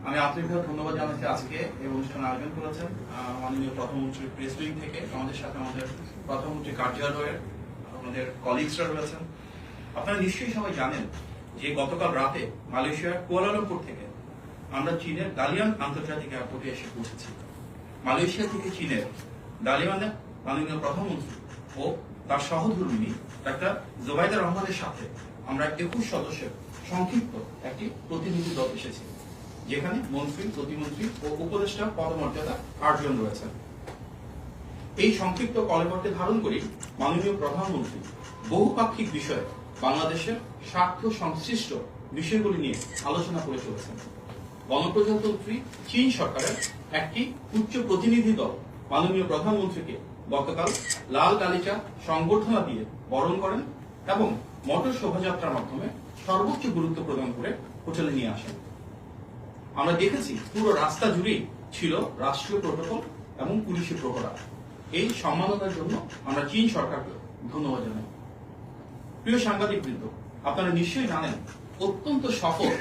আমি আন্তরিকভাবে ধন্যবাদ জানাচ্ছি আজকে এই অনুষ্ঠানে আয়োজন করেছেন মাননীয় প্রধানমন্ত্রীর প্রেস উইং থেকে। আমাদের সাথে আমাদের প্রধানমন্ত্রী কার্যালয়ের আমাদের কলিগসরা রয়েছেন। আপনারা নিশ্চয়ই সবাই জানেন যে গতকাল রাতে মালয়েশিয়ার কুয়ালালামপুর থেকে আমরা চীনের দালিয়ান আন্তর্জাতিক এয়ারপোর্টে এসে পৌঁছেছি। মালয়েশিয়া থেকে চীনের দালিয়ানে মাননীয় প্রধানমন্ত্রী ও তার সহধর্মিণী ডাক্তার জোবাইদা রহমানের সাথে আমরা 21 সদস্যের সংক্ষিপ্ত একটি প্রতিনিধি দল এসেছি, যেখানে মন্ত্রী, প্রতিমন্ত্রী ও উপদেষ্টা পদমর্যাদা 8 জন রয়েছেন। এই সংক্ষিপ্ত কলেবরকে ধারণ করি মাননীয় প্রধানমন্ত্রী বহুপাক্ষিক বিষয়ে বাংলাদেশের স্বার্থ সংশ্লিষ্ট বিষয়গুলি নিয়ে আলোচনা করে চলেছেন। গণপ্রজাতন্ত্রী চীন সরকারের একটি উচ্চ প্রতিনিধি দল মাননীয় প্রধানমন্ত্রীকে গতকাল লাল গালিচা সংবর্ধনা দিয়ে বরণ করেন এবং মোটর শোভাযাত্রার মাধ্যমে সর্বোচ্চ গুরুত্ব প্রদান করে হোটেলে নিয়ে আসেন। আমরা দেখেছি পুরো রাস্তা জুড়েই ছিল রাষ্ট্রীয় প্রোটোকল এবং পুলিশি প্রহরা। এই সম্মাননার জন্য আমরা চীন সরকারকে ধন্যবাদ জানাই। প্রিয় সাংবাদিকবৃন্দ, আপনারা নিশ্চয়ই জানেন অত্যন্ত সফল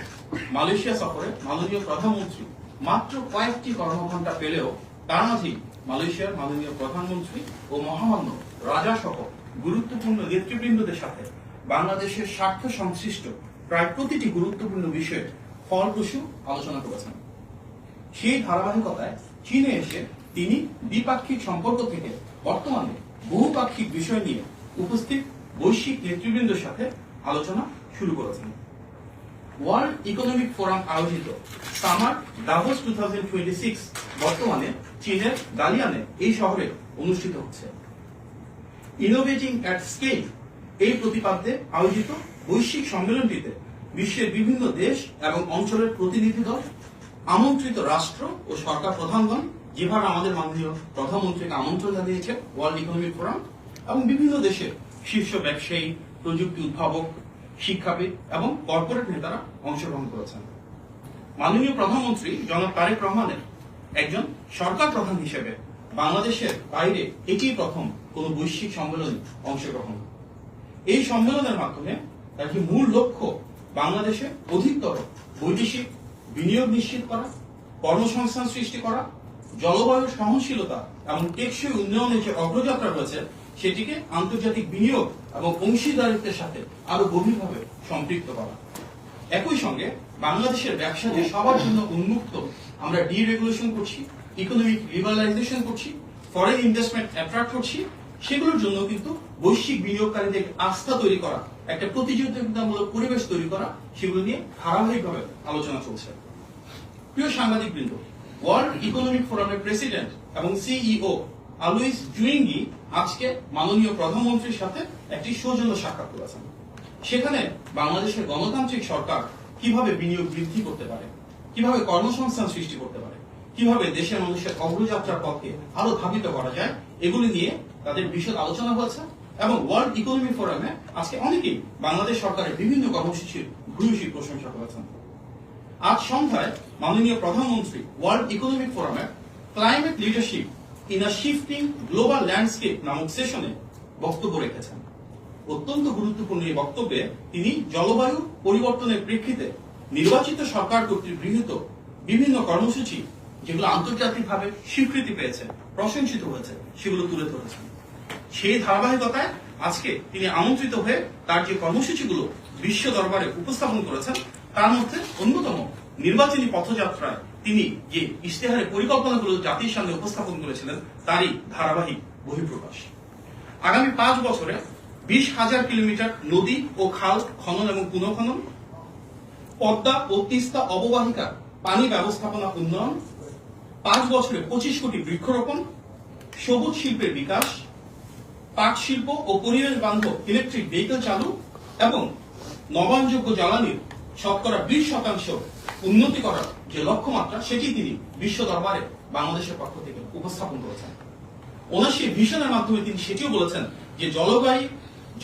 মালয়েশিয়া সফরে মাননীয় প্রধানমন্ত্রী মাত্র কয়েকটি কর্মঘণ্টা পেলেও তার মাঝেই মালয়েশিয়ার মাননীয় প্রধানমন্ত্রী ও মহামান্য রাজা সহ গুরুত্বপূর্ণ নেতৃবৃন্দদের সাথে বাংলাদেশের স্বার্থ সংশ্লিষ্ট প্রায় প্রতিটি গুরুত্বপূর্ণ বিষয়ে ফলপ্রসূ আলোচনা করেছেন। সেই ধারাবাহিকতায় চীনে এসে তিনি দ্বিপাক্ষিক সম্পর্ক থেকে বর্তমানে বহুপাক্ষিক বিষয় নিয়ে উপস্থিত বৈশ্বিক নেতৃবৃন্দের সাথে আলোচনা শুরু করেছেন। ওয়ার্ল্ড ইকোনমিক ফোরাম আয়োজিত সামার দাভোস 2026 বর্তমানে চীনের দালিয়ানে এই শহরে অনুষ্ঠিত হচ্ছে। ইনোভেটিং অ্যাট স্কেল এই প্রতিপাদ্যে আয়োজিত বৈশ্বিক সম্মেলনটিতে বিশ্বের বিভিন্ন দেশ এবং অঞ্চলের প্রতিনিধি দল, আমন্ত্রিত রাষ্ট্র ও সরকার প্রধানগণ, যেভাবে আমাদের মাননীয় প্রধানমন্ত্রীকে আমন্ত্রণ জানিয়েছে ওয়ার্ল্ড ইকোনমিক ফোরাম, এবং বিভিন্ন দেশের শীর্ষ ব্যবসায়ী, প্রযুক্তি উদ্ভাবক, শিক্ষাবিদ এবং কর্পোরেট নেতারা অংশগ্রহণ করেছেন। মাননীয় প্রধানমন্ত্রী জনাব তারেক রহমানের একজন সরকার প্রধান হিসেবে বাংলাদেশের বাইরে এটি প্রথম কোন বৈশ্বিক সম্মেলনে অংশগ্রহণ। এই সম্মেলনের মাধ্যমে তার কি মূল লক্ষ্য বাংলাদেশে অধিকতর বৈদেশিক বিনিয়োগ নিশ্চিত করা, কর্মসংস্থান সৃষ্টি করা, জলবায়ু সহনশীলতা এবং টেকসই উন্নয়নের যে অগ্রযাত্রা রয়েছে সেটিকে আন্তর্জাতিক বিনিয়োগ এবং অংশীদারিত্বের সাথে আরো গভীরভাবে সম্পৃক্ত করা। একই সঙ্গে বাংলাদেশের ব্যবসা যে সবার জন্য উন্মুক্ত, আমরা ডিরেগুলেশন করছি, ইকোনমিক লিবারালাইজেশন করছি, ফরেন ইনভেস্টমেন্ট অ্যাট্রাক্ট করছি, সেগুলোর জন্য কিন্তু বৈশ্বিক বিনিয়োগকারীদের আস্থা তৈরি করা, একটা প্রতিযোগিতামূলক পরিবেশ তৈরি করা, সেগুলো নিয়ে ধারাবাহিকভাবে আলোচনা চলছে। প্রিয় সাংবাদিকবৃন্দ, ওয়ার্ল্ড ইকোনমিক ফোরামের প্রেসিডেন্ট এবং সিইও আলুইস জুইঙ্গি আজকে মাননীয় প্রধানমন্ত্রীর সাথে একটি সৌজন্য সাক্ষাৎ করেছেন। সেখানে বাংলাদেশের গণতান্ত্রিক সরকার কিভাবে বিনিয়োগ বৃদ্ধি করতে পারে, কিভাবে কর্মসংস্থান সৃষ্টি করতে পারে, কিভাবে দেশের মানুষের অগ্রযাত্রার পথে আরো ধাবিত করা যায়, এগুলি নিয়ে তাদের বিশদ আলোচনা হয়েছে। এবং ওয়ার্ল্ড ইকোনমিক ফোরামে আজকে অনেকেই বাংলাদেশ সরকারের বিভিন্ন কর্মসূচির ভূয়সী প্রশংসা করেছেন। আজ সন্ধ্যায় মাননীয় প্রধানমন্ত্রী ওয়ার্ল্ড ইকোনমিক ফোরামের climate leadership in a shifting global landscape নামক সেশনে বক্তব্য রেখেছেন। অত্যন্ত গুরুত্বপূর্ণ এই বক্তব্যে তিনি জলবায়ু পরিবর্তনের প্রেক্ষিতে নির্বাচিত সরকার কর্তৃক গৃহীত বিভিন্ন কর্মসূচি, যেগুলো আন্তর্জাতিকভাবে স্বীকৃতি পেয়েছে, প্রশংসিত হয়েছে, সেগুলো তুলে ধরেছেন। সেই ধারাবাহিকতায় আজকে তিনি আমন্ত্রিত হয়ে তার যে কর্মসূচিগুলো বিশ্ব দরবারে উপস্থাপন করেছেন, তার মধ্যে অন্যতম নির্বাচনী পথযাত্রায় তিনি যে ইশতেহারের পরিকল্পনাগুলো জাতির সামনে উপস্থাপন করেছিলেন, তারই ধারাবাহিক বহিঃপ্রকাশ। আগামী 5 বছরে 20,000 কিলোমিটার নদী ও খাল খনন এবং পুনঃখনন, পদ্মা ও তিস্তা অববাহিকার পানি ব্যবস্থাপনা উন্নয়ন, 5 বছরে 25 কোটি বৃক্ষরোপণ, সবুজ শিল্পের বিকাশ, পাট শিল্প ও পরিবেশ বান্ধব ইলেকট্রিক ভেহিকল চালু এবং নবায়নযোগ্য জ্বালানির শতকরা 20% উন্নতি করার যে লক্ষ্যমাত্রা, সেটি তিনি বিশ্ব দরবারে বাংলাদেশের পক্ষ থেকে উপস্থাপন করেছেন। ওনার সেই ভিশনের মাধ্যমে তিনি সেটিও বলেছেন যে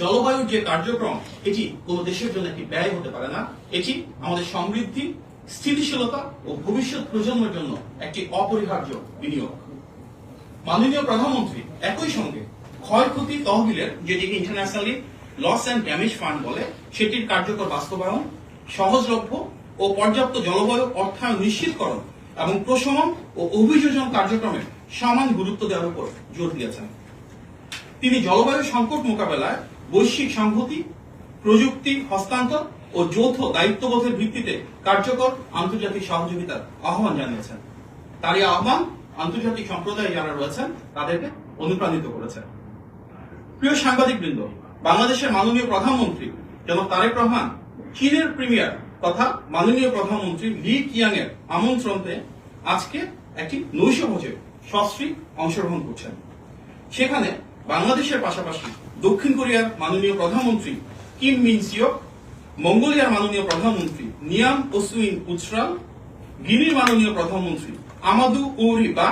জলবায়ুর যে কার্যক্রম, এটি কোন দেশের জন্য একটি ব্যয় হতে পারে না, এটি আমাদের সমৃদ্ধি, স্থিতিশীলতা ও ভবিষ্যৎ প্রজন্মের জন্য একটি অপরিহার্য বিনিয়োগ। মাননীয় প্রধানমন্ত্রী একই সঙ্গে ক্ষয়ক্ষতি তহবিলের, যেটিকে internationally loss and damage fund বলে, সেটির কার্যকর বাস্তবায়ন, সহজলভ্য ও ও পর্যাপ্ত জলবায়ু অর্থায়ন নিশ্চিতকরণ এবং প্রশমন ও অভিযোজন কার্যক্রমে সমান গুরুত্ব দেওয়ার উপর জোর দিয়েছেন। তিনি জলবায়ু সংকট মোকাবেলায় বৈশ্বিক সংহতি, প্রযুক্তি হস্তান্তর ও যৌথ দায়িত্ববোধের ভিত্তিতে কার্যকর আন্তর্জাতিক সহযোগিতার আহ্বান জানিয়েছেন। তার এই আহ্বান আন্তর্জাতিক সম্প্রদায়ে যারা রয়েছেন তাদেরকে অনুপ্রাণিত করেছে। প্রিয় সাংবাদিকবৃন্দ, বাংলাদেশের মাননীয় প্রধানমন্ত্রী জনাব তারেক রহমান চীনের প্রিমিয়ার তথা মাননীয় প্রধানমন্ত্রী লি কিয়াং এর আমন্ত্রণে আজকে একটি নৈশভোজে সস্ত্রীক অংশগ্রহণ করছেন। সেখানে বাংলাদেশের পাশাপাশি দক্ষিণ কোরিয়ার মাননীয় প্রধানমন্ত্রী কিম মিন সিওক, মঙ্গোলিয়ার মাননীয় প্রধানমন্ত্রী নিয়াম ওসুইন উচরাল, গিনির মাননীয় প্রধানমন্ত্রী আমাদু উরি বা,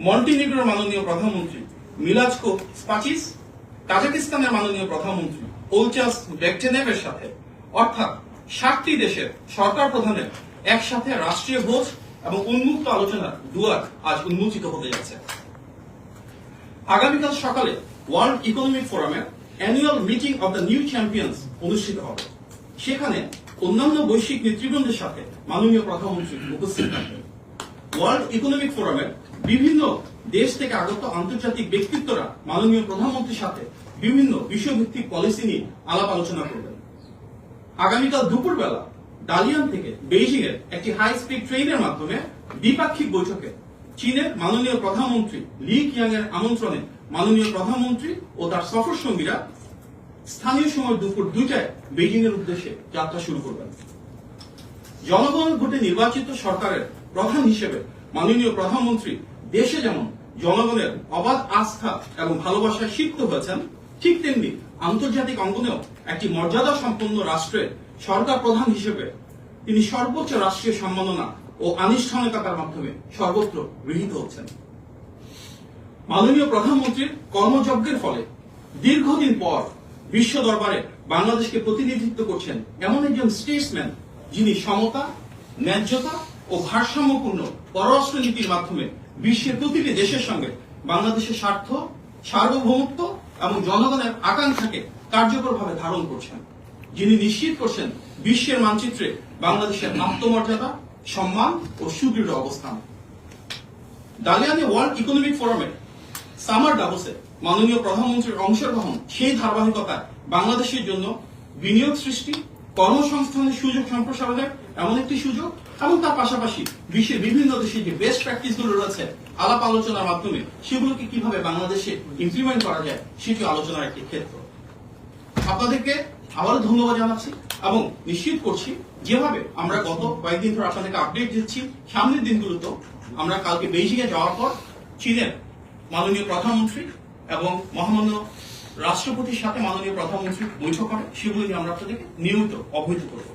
মন্টিনিগ্রোর মাননীয় প্রধানমন্ত্রী মিলাজকো স্পাচিস, কাজাকিস্তানের মাননীয় প্রধানমন্ত্রী ওলচাস বেকটেনেভের সাথে অর্থাৎ 7টি দেশের সরকার প্রধানের একসাথে রাষ্ট্রীয় ভোজ এবং উন্মুক্ত আলোচনার দুয়ার আজ উন্মোচিত হতে যাচ্ছে। আগামীকাল সকালে ওয়ার্ল্ড ইকোনমিক ফোরামের annual meeting of the new champions অনুষ্ঠিত হবে। সেখানে অন্যান্য বৈশ্বিক নেতৃবৃন্দের সাথে মাননীয় প্রধানমন্ত্রী উপস্থিত থাকবেন। ওয়ার্ল্ড ইকোনমিক ফোরামের বিভিন্ন দেশ থেকে আগত আন্তর্জাতিক ব্যক্তিত্বরা মাননীয় প্রধানমন্ত্রীর সাথে বিভিন্ন বিষয়ভিত্তিক পলিসি নিয়ে আলাপ আলোচনা করবেন। আগামীকাল দুপুরবেলা ডালিয়ান থেকে বেইজিং এর একটি হাই স্পিড ট্রেনের মাধ্যমে দ্বিপাক্ষিক বৈঠকে চীনের মাননীয় প্রধানমন্ত্রী লি কিয়াং এর আমন্ত্রণে মাননীয় প্রধানমন্ত্রী ও তার সফর সঙ্গীরা স্থানীয় সময় দুপুর 2টায় বেইজিং এর উদ্দেশ্যে যাত্রা শুরু করবেন। জনগণের ভোটে নির্বাচিত সরকারের প্রধান হিসেবে মাননীয় প্রধানমন্ত্রী দেশে যেমন জনগণের অবাধ আস্থা এবং ভালোবাসায় সিক্ত হয়েছেন, ঠিক তেমনি আন্তর্জাতিক অঙ্গনেও একটি মর্যাদা সম্পন্ন রাষ্ট্রের সরকার প্রধান হিসেবে তিনি সর্বোচ্চ রাষ্ট্রীয় সম্মাননা ও আনুষ্ঠানিকতার মাধ্যমে সর্বত্র গৃহীত হচ্ছেন। মাননীয় প্রধানমন্ত্রীর কর্মযজ্ঞের ফলে দীর্ঘদিন পর বিশ্ব দরবারে বাংলাদেশকে প্রতিনিধিত্ব করছেন এমন একজন স্টেটসম্যান যিনি সমতা, ন্যায্যতা ও ভারসাম্যপূর্ণ পররাষ্ট্র নীতির মাধ্যমে বিশ্বের প্রতিটি দেশের সঙ্গে বাংলাদেশের স্বার্থ, সার্বভৌমত্ব এবং জনগণের আকাঙ্ক্ষাকে কার্যকরভাবে ধারণ করছেন, যিনি নিশ্চিত করছেন বিশ্বের মানচিত্রে বাংলাদেশের আত্মমর্যাদা, সম্মান ও সুদৃঢ় অবস্থান। ডালিয়ানে ওয়ার্ল্ড ইকোনমিক ফোরামের সামার ডাভোসে মাননীয় প্রধানমন্ত্রীর অংশগ্রহণ সেই ধারাবাহিকতায় বাংলাদেশের জন্য বিনিয়োগ সৃষ্টি, কর্মসংস্থানের সুযোগ সম্প্রসারণের এমন একটি সুযোগ এবং তার পাশাপাশি বিশ্বের বিভিন্ন দেশে যে বেস্ট প্র্যাকটিস গুলো রয়েছে আলাপ আলোচনার মাধ্যমে সেগুলোকে কিভাবে বাংলাদেশে ইমপ্লিমেন্ট করা যায় সেটি আলোচনার একটি ক্ষেত্র। আপনাদেরকে আবারও ধন্যবাদ জানাচ্ছি এবং নিশ্চিত করছি যেভাবে আমরা গত কয়েকদিন ধরে আপনাদেরকে আপডেট দিচ্ছি, সামনের দিনগুলোতে আমরা কালকে বেইজিং এ যাওয়ার পর চীনের মাননীয় প্রধানমন্ত্রী এবং মহামান্য রাষ্ট্রপতির সাথে মাননীয় প্রধানমন্ত্রী বৈঠক করে সেগুলো নিয়ে আমরা আপনাদেরকে নিয়মিত অবহিত করব।